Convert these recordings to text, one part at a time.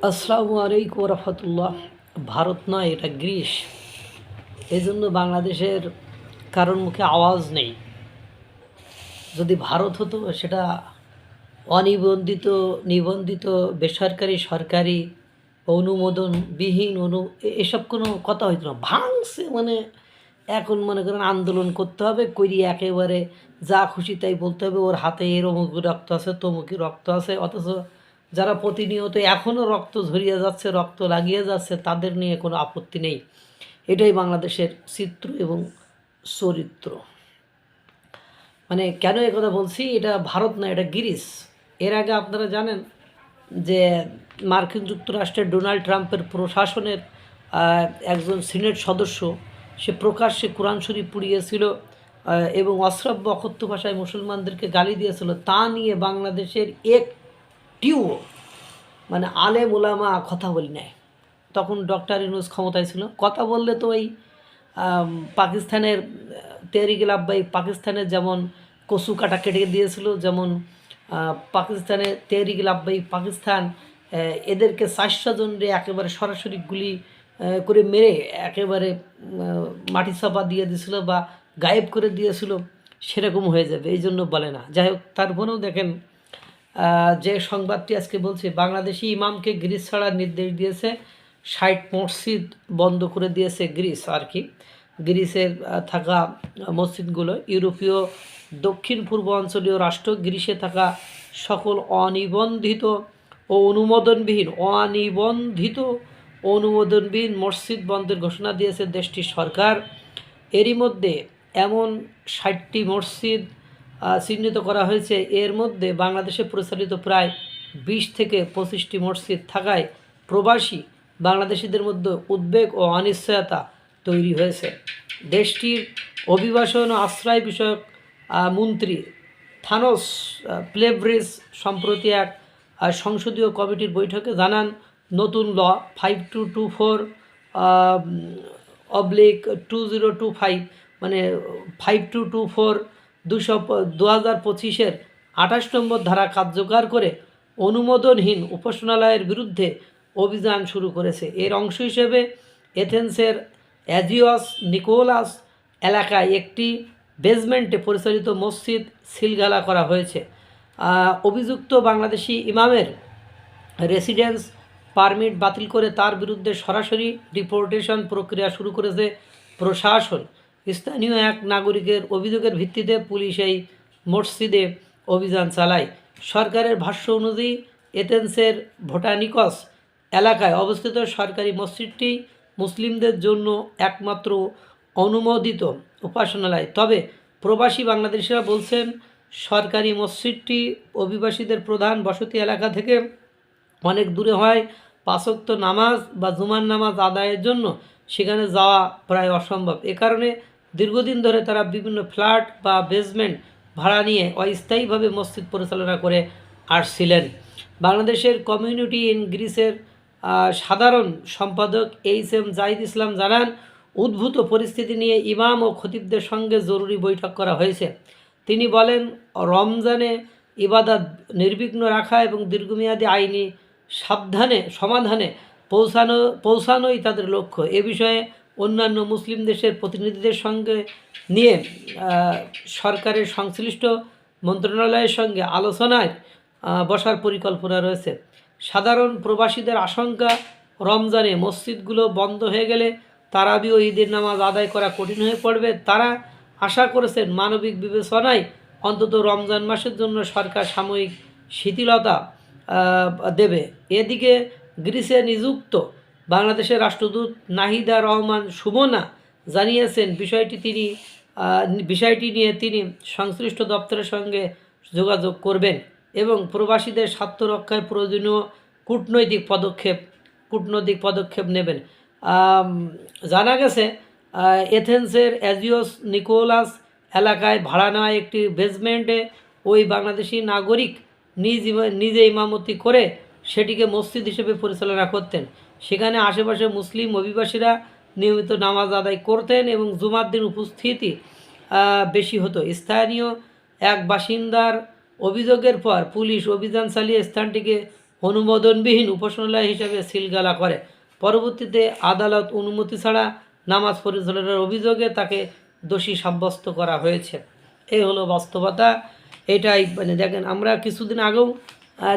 আসসালামু আলাইকুম রহমতুল্লাহ। ভারত নয়, এটা গ্রিস। এই জন্য বাংলাদেশের কারোর মুখে আওয়াজ নেই। যদি ভারত হতো সেটা অনিবন্ধিত, নিবন্ধিত, বেসরকারি, সরকারি, অনুমোদনবিহীন এসব কোনো কথা হইতো না। ভাঙছে মানে এখন মনে করেন আন্দোলন করতে হবে, করি একেবারে যা খুশি তাই বলতে হবে, ওর হাতে এর অমুকি রক্ত আছে, তমুকি রক্ত আছে। অথচ যারা প্রতিনিয়ত এখনও রক্ত ঝরিয়ে যাচ্ছে, রক্ত লাগিয়ে যাচ্ছে, তাদের নিয়ে কোনো আপত্তি নেই। এটাই বাংলাদেশের চিত্র এবং চরিত্র। মানে কেন কথা বলছি, এটা ভারত না, এটা গ্রিস। এর আগে আপনারা জানেন যে মার্কিন যুক্তরাষ্ট্রের ডোনাল্ড ট্রাম্পের প্রশাসনের একজন সিনেট সদস্য, সে প্রকাশ্যে কোরআন শরীফ পুড়িয়েছিল এবং অশ্রাব্য অকথ্য ভাষায় মুসলমানদেরকে গালি দিয়েছিল। তা নিয়ে বাংলাদেশের একটিও মানে আলেম ওলামা কথা বলি নাই। তখন ডক্টর ইউনূস ক্ষমতায় ছিল। কথা বললে তো ওই পাকিস্তানের তেহরিক লাব্বাই পাকিস্তানের যেমন কচু কাটা কেটে দিয়েছিল, যেমন পাকিস্তানের তেহরিক লাব্বাই পাকিস্তান এদেরকে 400 জনরে একেবারে সরাসরি গুলি করে মেরে একেবারে মাটি চাপা দিয়ে দিয়েছিল বা গায়েব করে দিয়েছিল, সেরকম হয়ে যাবে। এই জন্য বলে না। যাই হোক, তারপরেও দেখেন যে সংবাদটি আজকে বলছে, বাংলাদেশি ইমামকে গ্রিস ছাড়ার নির্দেশ দিয়েছে। 60 মসজিদ বন্ধ করে দিয়েছে গ্রিস আর কি। গ্রিসের থাকা মসজিদগুলো ইউরোপীয় দক্ষিণ পূর্ব অঞ্চলীয় রাষ্ট্র গ্রিসে থাকা সকল অনিবন্ধিত ও অনুমোদনবিহীন মসজিদ বন্ধের ঘোষণা দিয়েছে দেশটির সরকার। এরই মধ্যে এমন 60টি মসজিদ চিহ্নিত করা হয়েছে। এর মধ্যে বাংলাদেশে পরিচালিত প্রায় 20 থেকে 25টি মসজিদ থাকায় প্রবাসী বাংলাদেশিদের মধ্যে উদ্বেগ ও অনিশ্চয়তা তৈরি হয়েছে। দেশটির অভিবাসন ও আশ্রয় বিষয়ক মন্ত্রী থানোস প্লেব্রিস সম্প্রতি এক সংসদীয় কমিটির বৈঠকে জানান, নতুন ল 5224/2025 মানে 5224 2025-এর 28 নম্বর ধারা কার্যকর করে অনুমোদনহীন উপাসনালয়ের বিরুদ্ধে অভিযান শুরু করেছে। এর অংশ হিসেবে এথেন্সের অ্যাজিওস নিকোলাস এলাকায় একটি বেসমেন্টে পরিচালিত মসজিদ সিলগালা করা হয়েছে। অভিযুক্ত বাংলাদেশি ইমামের রেসিডেন্স পারমিট বাতিল করে তার বিরুদ্ধে সরাসরি ডিপোর্টেশন প্রক্রিয়া শুরু করেছে প্রশাসন। স্থানীয় এক নাগরিকের অভিযোগের ভিত্তিতে পুলিশ এই মসজিদে অভিযান চালায়। সরকারের ভাষ্য অনুযায়ী এথেন্সের ভোটানিকস এলাকায় অবস্থিত সরকারি মসজিদটি মুসলিমদের জন্য একমাত্র অনুমোদিত উপাসনালয়। তবে প্রবাসী বাংলাদেশিরা বলছেন, সরকারি মসজিদটি অভিবাসীদের প্রধান বসতি এলাকা থেকে অনেক দূরে হয়। 5 ওয়াক্ত নামাজ বা জুমার নামাজ আদায়ের জন্য সেখানে যাওয়া প্রায় অসম্ভব। এ কারণে দীর্ঘদিন ধরে তারা বিভিন্ন ফ্ল্যাট বা বেসমেন্ট ভাড়া নিয়ে অস্থায়ীভাবে মসজিদ পরিচালনা করে আসছিলেন। বাংলাদেশের কমিউনিটি ইন গ্রিসের সাধারণ সম্পাদক এইচ.এম. জাহিদ ইসলাম জানান, উদ্ভূত পরিস্থিতি নিয়ে ইমাম ও খতিবদের সঙ্গে জরুরি বৈঠক করা হয়েছে। তিনি বলেন, রমজানে ইবাদত নির্বিঘ্ন রাখা এবং দীর্ঘমেয়াদী আইনি সমাধানে পৌঁছানোই তাদের লক্ষ্য। এ বিষয়ে অন্যান্য মুসলিম দেশের প্রতিনিধিদের সঙ্গে নিয়ে সরকারের সংশ্লিষ্ট মন্ত্রণালয়ের সঙ্গে আলোচনায় বসার পরিকল্পনা রয়েছে। সাধারণ প্রবাসীদের আশঙ্কা, রমজানে মসজিদগুলো বন্ধ হয়ে গেলে তারাবি ও ঈদের নামাজ আদায় করা কঠিন হয়ে পড়বে। তারা আশা করেছেন, মানবিক বিবেচনায় অন্তত রমজান মাসের জন্য সরকার সাময়িক শিথিলতা দেবে। এদিকে গ্রিসে নিযুক্ত বাংলাদেশের রাষ্ট্রদূত নাহিদা রহমান সুমনা জানিয়েছেন, বিষয়টি নিয়ে তিনি সংশ্লিষ্ট দপ্তরের সঙ্গে যোগাযোগ করবেন এবং প্রবাসীদের স্বার্থ রক্ষায় প্রয়োজনীয় কূটনৈতিক পদক্ষেপ নেবেন। জানা গেছে, এথেন্সের অ্যাজিওস নিকোলাস এলাকায় ভাড়া নেওয়া একটি বেসমেন্টে ওই বাংলাদেশি নাগরিক নিজে ইমামতি করে সেটিকে মসজিদ হিসেবে পরিচালনা করতেন। সেখানে আশেপাশে মুসলিম অভিবাসীরা নিয়মিত নামাজ আদায় করতেন এবং জুমার দিন উপস্থিতি বেশি হতো। স্থানীয় এক বাসিন্দার অভিযোগের পর পুলিশ অভিযান চালিয়ে স্থানটিকে অনুমোদনবিহীন উপাসনালয় হিসাবে সিলগালা করে। পরবর্তীতে আদালত অনুমতি ছাড়া নামাজ পরিচালনার অভিযোগে তাকে দোষী সাব্যস্ত করা হয়েছে। এই হলো বাস্তবতা। এটাই মানে দেখেন, আমরা কিছুদিন আগেও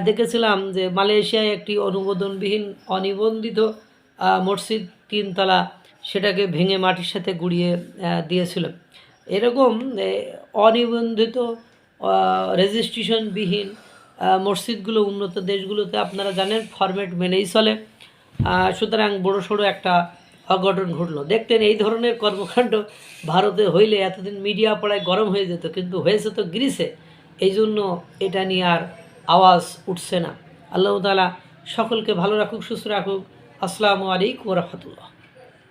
দেখেছিলাম যে মালয়েশিয়ায় একটি অনুমোদনবিহীন অনিবন্ধিত মসজিদ 3 তলা, সেটাকে ভেঙে মাটির সাথে গুঁড়িয়ে দিয়েছিল। এরকম অনিবন্ধিত রেজিস্ট্রেশনবিহীন মসজিদগুলো উন্নত দেশগুলোতে আপনারা জানেন ফরম্যাট মেনেই চলে। সুতরাং বড়সড় একটা অঘটন ঘটলো। দেখতেন এই ধরনের কর্মকাণ্ড ভারতে হইলে এতদিন মিডিয়া পড়ায় গরম হয়ে যেত, কিন্তু হয়েছে তো গ্রিসে, এই জন্য এটা নিয়ে আর আওয়াজ উঠছে না। আল্লাহ তাআলা সকলকে ভালো রাখুক, সুস্থ রাখুক। আসসালামু আলাইকুম ওয়া রাহমাতুল্লাহ।